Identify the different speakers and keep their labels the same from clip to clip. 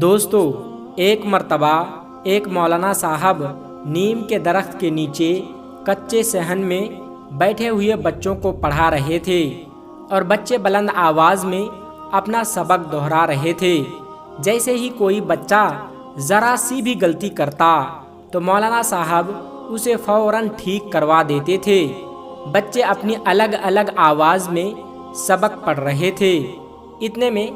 Speaker 1: دوستو، ایک مرتبہ ایک مولانا صاحب نیم کے درخت کے نیچے کچے صحن میں بیٹھے ہوئے بچوں کو پڑھا رہے تھے اور بچے بلند آواز میں اپنا سبق دہرا رہے تھے۔ جیسے ہی کوئی بچہ ذرا سی بھی غلطی کرتا تو مولانا صاحب اسے فوراً ٹھیک کروا دیتے تھے۔ بچے اپنی الگ الگ آواز میں سبق پڑھ رہے تھے۔ اتنے میں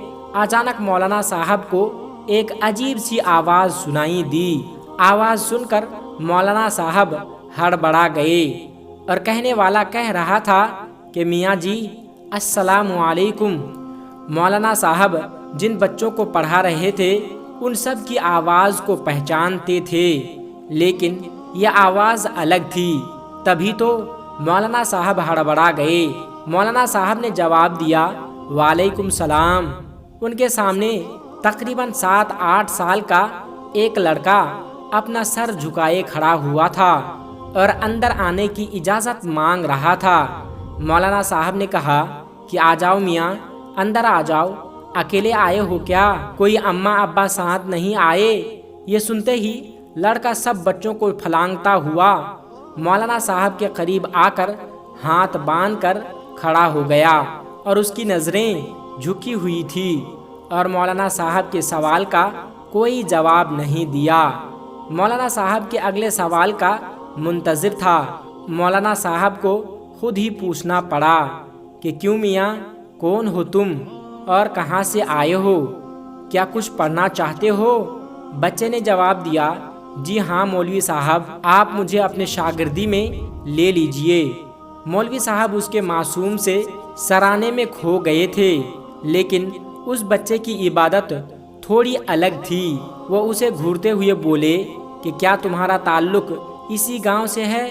Speaker 1: اچانک مولانا صاحب کو ایک عجیب سی آواز سنائی دی۔ آواز سن کر مولانا صاحب ہڑبڑا گئے اور کہنے والا کہہ رہا تھا کہ میاں جی السلام علیکم۔ مولانا صاحب جن بچوں کو پڑھا رہے تھے ان سب کی آواز کو پہچانتے تھے، لیکن یہ آواز الگ تھی۔ تبھی تو مولانا صاحب ہڑبڑا گئے۔ مولانا صاحب نے جواب دیا وعلیکم السلام۔ ان کے سامنے تقریباً 7-8 سال کا ایک لڑکا اپنا سر جھکائے کھڑا ہوا تھا اور اندر آنے کی اجازت مانگ رہا تھا۔ مولانا صاحب نے کہا کہ آ جاؤ میاں، اندر آ جاؤ، اکیلے آئے ہو کیا؟ کوئی اماں ابا ساتھ نہیں آئے؟ یہ سنتے ہی لڑکا سب بچوں کو پھلانگتا ہوا مولانا صاحب کے قریب آ کر ہاتھ باندھ کر کھڑا ہو گیا اور اس کی نظریں جھکی ہوئی تھی اور مولانا صاحب کے سوال کا کوئی جواب نہیں دیا۔ مولانا صاحب کے اگلے سوال کا منتظر تھا۔ مولانا صاحب کو خود ہی پوچھنا پڑا کہ کیوں میاں، کون ہو تم اور کہاں سے آئے ہو؟ کیا کچھ پڑھنا چاہتے ہو؟ بچے نے جواب دیا جی ہاں مولوی صاحب، آپ مجھے اپنے شاگردی میں لے لیجئے۔ مولوی صاحب اس کے معصوم سے سرانے میں کھو گئے تھے، لیکن اس بچے کی عبادت تھوڑی الگ تھی۔ وہ اسے گھورتے ہوئے بولے کہ کیا تمہارا تعلق اسی گاؤں سے ہے؟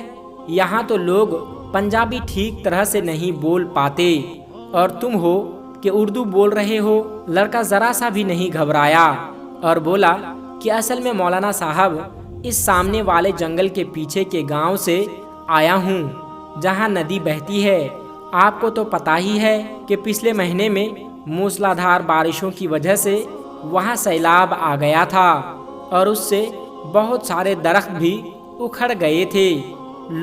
Speaker 1: یہاں تو لوگ پنجابی ٹھیک طرح سے نہیں بول پاتے اور تم ہو کہ اردو بول رہے ہو۔ لڑکا ذرا سا بھی نہیں گھبرایا اور بولا کہ اصل میں مولانا صاحب اس سامنے والے جنگل کے پیچھے کے گاؤں سے آیا ہوں جہاں ندی بہتی ہے۔ آپ کو تو پتہ ہی ہے کہ پچھلے مہینے میں موسلا دھار بارشوں کی وجہ سے وہاں سیلاب آ گیا تھا اور اس سے بہت سارے درخت بھی اکھڑ گئے تھے،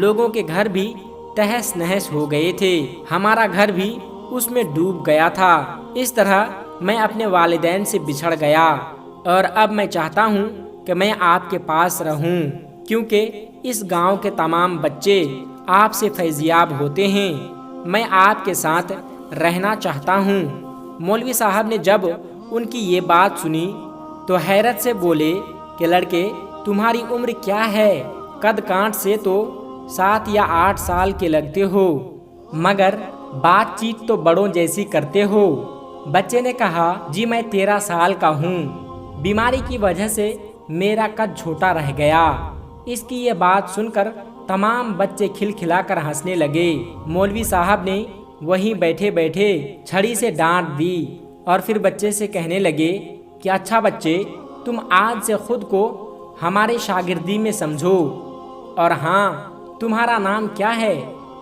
Speaker 1: لوگوں کے گھر بھی تہس نہس ہو گئے تھے، ہمارا گھر بھی اس میں ڈوب گیا تھا۔ اس طرح میں اپنے والدین سے بچھڑ گیا اور اب میں چاہتا ہوں کہ میں آپ کے پاس رہوں، کیونکہ اس گاؤں کے تمام بچے آپ سے فیضیاب ہوتے ہیں۔ میں آپ کے ساتھ رہنا چاہتا ہوں۔ مولوی صاحب نے جب ان کی یہ بات سنی تو حیرت سے بولے کہ لڑکے، تمہاری عمر کیا ہے؟ قد کانٹ سے تو 7 یا 8 سال کے لگتے ہو، مگر بات چیت تو بڑوں جیسی کرتے ہو۔ بچے نے کہا جی میں 13 سال کا ہوں، بیماری کی وجہ سے میرا قد چھوٹا رہ گیا۔ اس کی یہ بات سن کر تمام بچے کھلکھلا کر ہنسنے لگے۔ مولوی صاحب نے وہیں بیٹھے بیٹھے چھڑی سے ڈانٹ دی اور پھر بچے سے کہنے لگے کہ اچھا بچے، تم آج سے خود کو ہمارے شاگردی میں سمجھو، اور ہاں تمہارا نام کیا ہے؟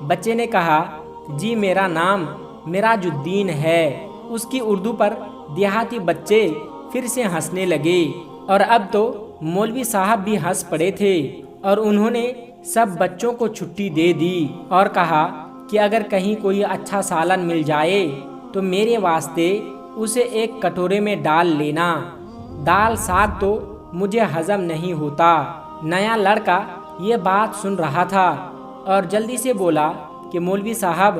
Speaker 1: بچے نے کہا جی میرا نام مراج الدین ہے۔ اس کی اردو پر دیہاتی بچے پھر سے ہنسنے لگے اور اب تو مولوی صاحب بھی ہنس پڑے تھے اور انہوں نے سب بچوں کو چھٹی دے دی اور کہا کہ اگر کہیں کوئی اچھا سالن مل جائے تو میرے واسطے اسے ایک کٹورے میں ڈال لینا، دال ساگ تو مجھے ہضم نہیں ہوتا۔ نیا لڑکا یہ بات سن رہا تھا اور جلدی سے بولا کہ مولوی صاحب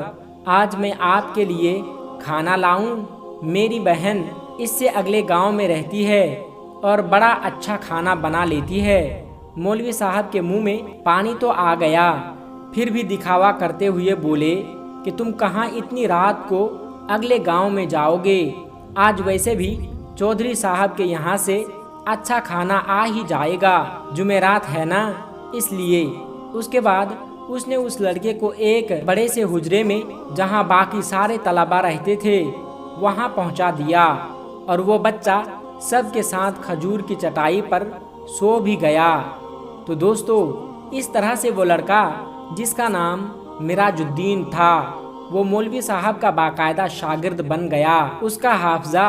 Speaker 1: آج میں آپ کے لیے کھانا لاؤں؟ میری بہن اس سے اگلے گاؤں میں رہتی ہے اور بڑا اچھا کھانا بنا لیتی ہے۔ مولوی صاحب کے منہ میں پانی تو آ گیا، پھر بھی دکھاوا کرتے ہوئے بولے کہ تم کہاں اتنی رات کو اگلے گاؤں میں جاؤ گے؟ آج ویسے بھی چودھری صاحب کے یہاں سے اچھا کھانا آ ہی جائے گا، جمعرات ہے نا، اس لیے۔ اس کے بعد اس نے اس لڑکے کو ایک بڑے سے حجرے میں جہاں باقی سارے طلباء رہتے تھے وہاں پہنچا دیا اور وہ بچہ سب کے ساتھ کھجور کی چٹائی پر سو بھی گیا۔ تو دوستو، اس طرح سے وہ لڑکا جس کا نام مراج الدین تھا وہ مولوی صاحب کا باقاعدہ شاگرد بن گیا۔ اس کا حافظہ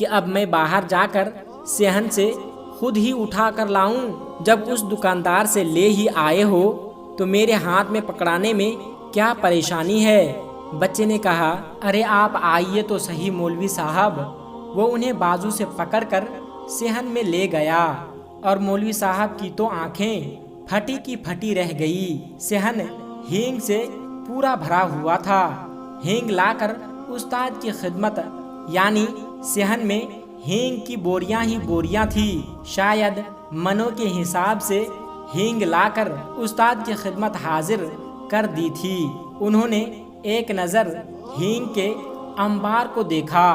Speaker 1: کہ اب میں باہر جا کر صحن سے خود ہی اٹھا کر لاؤں؟ جب اس دکاندار سے لے ہی آئے ہو تو میرے ہاتھ میں پکڑانے میں کیا پریشانی ہے؟ بچے نے کہا، ارے آپ آئیے تو صحیح مولوی صاحب۔ وہ انہیں بازو سے پکڑ کر صحن میں لے گیا اور مولوی صاحب کی تو آنکھیں پھٹی کی پھٹی رہ گئی۔ صحن ہینگ سے پورا بھرا ہوا تھا۔ ہینگ لا کر استاد کی خدمت، یعنی صحن میں ہینگ کی بوریاں ہی بوریاں تھی، شاید منوں کے حساب سے ہینگ لا کر استاد کی خدمت حاضر کر دی تھی۔ انہوں نے ایک نظر ہینگ کے انبار کو دیکھا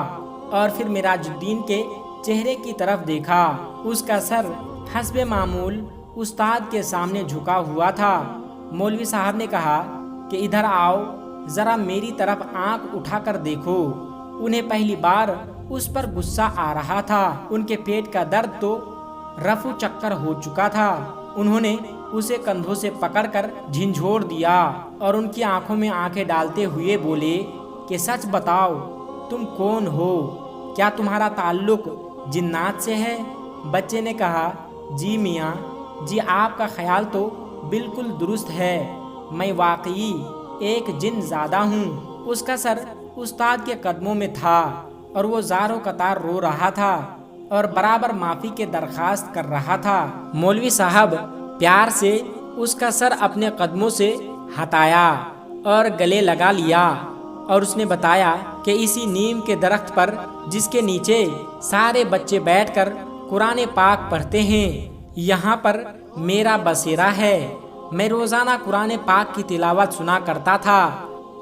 Speaker 1: اور پھر معراج الدین کے چہرے کی طرف دیکھا۔ اس کا سر حسب معمول استاد کے سامنے جھکا ہوا تھا۔ مولوی صاحب نے کہا کہ ادھر آؤ، ذرا میری طرف آنکھ اٹھا کر دیکھو۔ انہیں پہلی بار اس پر غصہ آ رہا تھا۔ ان کے پیٹ کا درد تو رفو چکر ہو چکا تھا۔ انہوں نے اسے کندھوں سے پکڑ کر جھنجھوڑ دیا اور ان کی آنکھوں میں آنکھیں ڈالتے ہوئے بولے کہ سچ بتاؤ، تم کون ہو؟ کیا تمہارا تعلق جنات سے ہے؟ بچے نے کہا، جی میاں جی، آپ کا خیال تو بالکل درست ہے، میں واقعی ایک جن زادہ ہوں۔ اس کا سر استاد کے قدموں میں تھا اور وہ زار و قطار رو رہا تھا اور برابر معافی کے درخواست کر رہا تھا۔ مولوی صاحب پیار سے اس کا سر اپنے قدموں سے ہٹایا اور گلے لگا لیا اور اس نے بتایا کہ اسی نیم کے درخت پر جس کے نیچے سارے بچے بیٹھ کر قرآن پاک پڑھتے ہیں، یہاں پر میرا بسیرا ہے۔ میں روزانہ قرآن پاک کی تلاوت سنا کرتا تھا،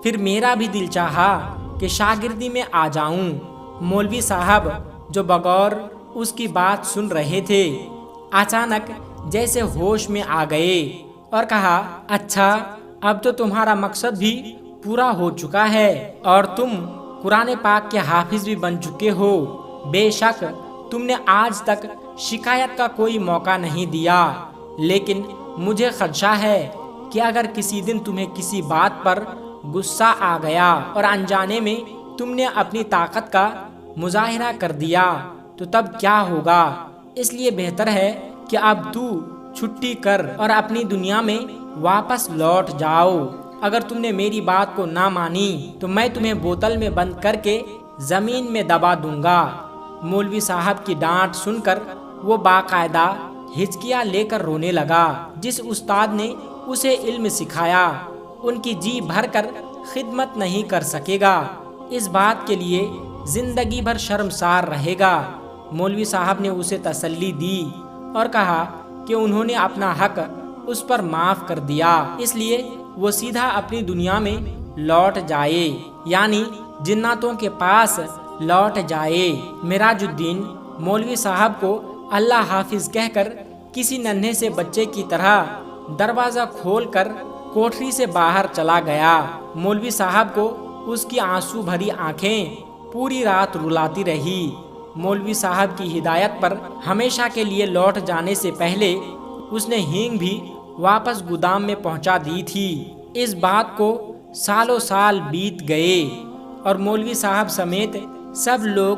Speaker 1: پھر میرا بھی دل چاہا کہ شاگردی میں آ جاؤں۔ مولوی صاحب جو بغور اس کی بات سن رہے تھے، اچانک جیسے ہوش میں آ گئے اور کہا، اچھا اب تو تمہارا مقصد بھی پورا ہو چکا ہے اور تم قرآن پاک کے حافظ بھی بن چکے ہو۔ بے شک تم نے آج تک شکایت کا کوئی موقع نہیں دیا، لیکن مجھے خدشہ ہے کہ اگر کسی دن تمہیں کسی بات پر غصہ آ گیا اور انجانے میں تم نے اپنی طاقت کا مظاہرہ کر دیا تو تب کیا ہوگا؟ اس لیے بہتر ہے کہ اب تو چھٹی کر اور اپنی دنیا میں واپس لوٹ جاؤ۔ اگر تم نے میری بات کو نہ مانی تو میں تمہیں بوتل میں بند کر کے زمین میں دبا دوں گا۔ مولوی صاحب کی ڈانٹ سن کر وہ باقاعدہ ہچکیاں لے کر رونے لگا۔ جس استاد نے اسے علم سکھایا، ان کی جی بھر کر خدمت نہیں کر سکے گا، اس بات کے لیے زندگی بھر شرمسار رہے گا۔ مولوی صاحب نے اسے تسلی دی اور کہا کہ انہوں نے اپنا حق اس پر معاف کر دیا، اس لیے وہ سیدھا اپنی دنیا میں لوٹ جائے، یعنی جناتوں کے پاس لوٹ جائے۔ معراج الدین مولوی صاحب کو اللہ حافظ کہہ کر کسی ننھے سے بچے کی طرح دروازہ کھول کر کوٹری سے باہر چلا گیا۔ مولوی صاحب کو اس کی آنسو بھری آنکھیں پوری رات رلاتی رہی۔ مولوی صاحب کی ہدایت پر ہمیشہ کے لیے لوٹ جانے سے پہلے اس نے ہینگ بھی واپس گودام میں پہنچا دی تھی۔ اس بات کو سالوں سال بیت گئے اور مولوی صاحب سمیت سب لوگ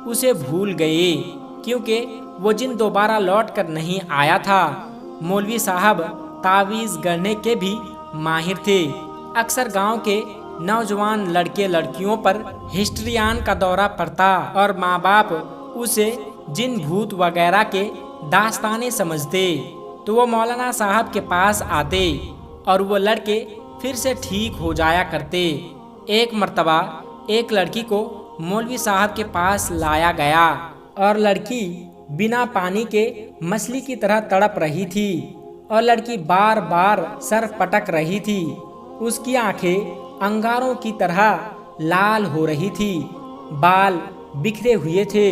Speaker 1: اسے بھول گئے، کیونکہ وہ جن دوبارہ لوٹ کر نہیں آیا تھا۔ مولوی صاحب تعویذ گڑھنے کے بھی ماہر تھے۔ اکثر گاؤں کے نوجوان لڑکے لڑکیوں پر ہسٹریان کا دورہ پڑتا اور ماں باپ اسے جن بھوت وغیرہ کے داستانے سمجھتے، تو وہ مولانا صاحب کے پاس آتے اور وہ لڑکے پھر سے ٹھیک ہو جایا کرتے۔ ایک مرتبہ ایک لڑکی کو مولوی صاحب کے پاس لایا گیا اور لڑکی بنا پانی کے مچھلی کی طرح تڑپ رہی تھی اور لڑکی بار بار سر پٹک رہی تھی۔ اس کی آنکھیں انگاروں کی طرح لال ہو رہی تھی، بال بکھرے ہوئے تھے۔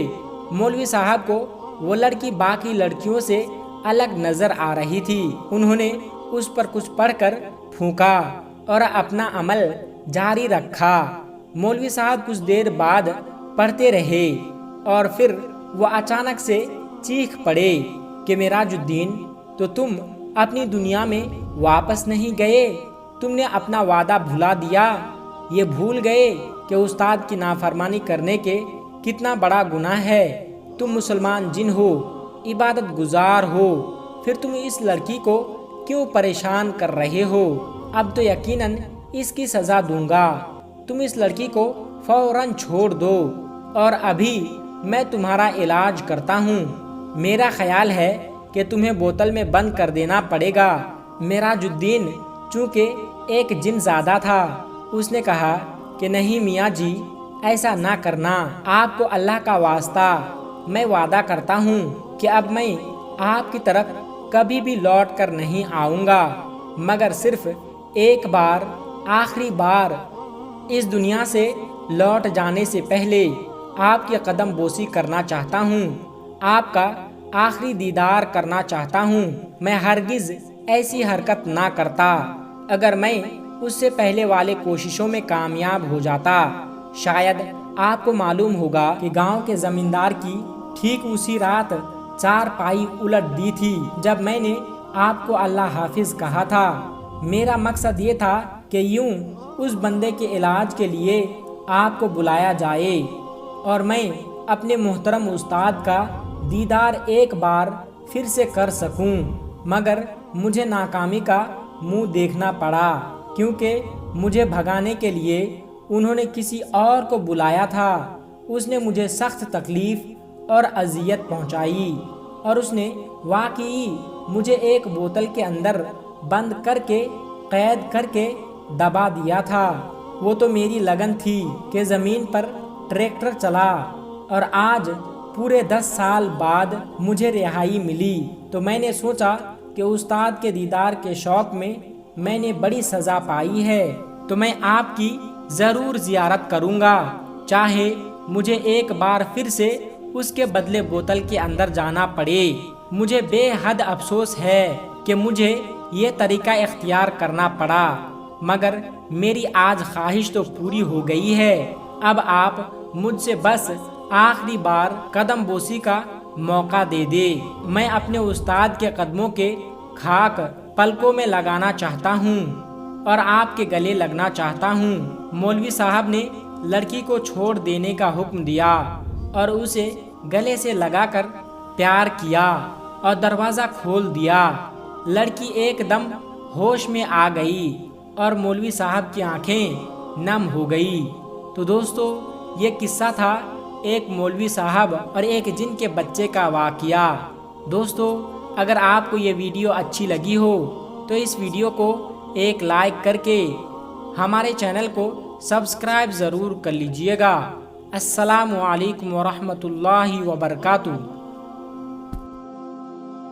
Speaker 1: مولوی صاحب کو وہ لڑکی باقی لڑکیوں سے الگ نظر آ رہی تھی۔ انہوں نے اس پر کچھ پڑھ کر پھونکا اور اپنا عمل جاری رکھا۔ مولوی صاحب کچھ دیر بعد پڑھتے رہے اور پھر وہ اچانک سے چیخ پڑے کہ معراج الدین، تو تم اپنی دنیا میں واپس نہیں گئے؟ تم نے اپنا وعدہ بھلا دیا؟ یہ بھول گئے کہ استاد کی نافرمانی کرنے کے کتنا بڑا گناہ ہے، تم مسلمان جن ہو، عبادت گزار ہو، پھر تم اس لڑکی کو کیوں پریشان کر رہے ہو؟ اب تو یقیناً اس کی سزا دوں گا، تم اس لڑکی کو فوراً چھوڑ دو اور ابھی میں تمہارا علاج کرتا ہوں۔ میرا خیال ہے کہ تمہیں بوتل میں بند کر دینا پڑے گا۔ معراج الدین چونکہ ایک جن زادہ تھا، اس نے کہا کہ نہیں میاں جی، ایسا نہ کرنا، آپ کو اللہ کا واسطہ، میں وعدہ کرتا ہوں کہ اب میں آپ کی طرف کبھی بھی لوٹ کر نہیں آؤں گا، مگر صرف ایک بار، آخری بار اس دنیا سے لوٹ جانے سے پہلے آپ کی قدم بوسی کرنا چاہتا ہوں، آپ کا آخری دیدار کرنا چاہتا ہوں۔ میں ہرگز ایسی حرکت نہ کرتا اگر میں اس سے پہلے والے کوششوں میں کامیاب ہو جاتا۔ شاید آپ کو معلوم ہوگا کہ گاؤں کے زمیندار کی ٹھیک اسی رات چارپائی الٹ دی تھی جب میں نے آپ کو اللہ حافظ کہا تھا۔ میرا مقصد یہ تھا کہ یوں اس بندے کے علاج کے لیے آپ کو بلایا جائے اور میں اپنے محترم استاد کا دیدار ایک بار پھر سے کر سکوں، مگر مجھے ناکامی کا منہ دیکھنا پڑا، کیونکہ مجھے بھگانے کے لیے انہوں نے کسی اور کو بلایا تھا۔ اس نے مجھے سخت تکلیف اور اذیت پہنچائی اور اس نے واقعی مجھے ایک بوتل کے اندر بند کر کے قید کر کے دبا دیا تھا۔ وہ تو میری لگن تھی کہ زمین پر ٹریکٹر چلا، اور آج پورے 10 سال بعد مجھے رہائی ملی تو میں نے سوچا کہ استاد کے دیدار کے شوق میں نے بڑی سزا پائی ہے، تو میں آپ کی ضرور زیارت کروں گا، چاہے مجھے ایک بار پھر سے اس کے بدلے بوتل کے اندر جانا پڑے۔ مجھے بے حد افسوس ہے کہ مجھے یہ طریقہ اختیار کرنا پڑا، مگر میری آج خواہش تو پوری ہو گئی ہے۔ اب آپ مجھ سے بس آخری بار قدم بوسی کا موقع دے دے۔ میں اپنے استاد کے قدموں کے خاک پلکوں میں لگانا چاہتا ہوں اور آپ کے گلے لگنا چاہتا ہوں۔ مولوی صاحب نے لڑکی کو چھوڑ دینے کا حکم دیا اور اسے گلے سے لگا کر پیار کیا اور دروازہ کھول دیا۔ لڑکی ایک دم ہوش میں آ گئی اور مولوی صاحب کی آنکھیں نم ہو گئی۔ تو دوستو، یہ قصہ تھا ایک مولوی صاحب اور ایک جن کے بچے کا واقعہ۔ دوستو، اگر آپ کو یہ ویڈیو اچھی لگی ہو تو اس ویڈیو کو ایک لائک کر کے ہمارے چینل کو سبسکرائب ضرور کر لیجئے گا۔ السلام علیکم ورحمۃ اللہ وبرکاتہ۔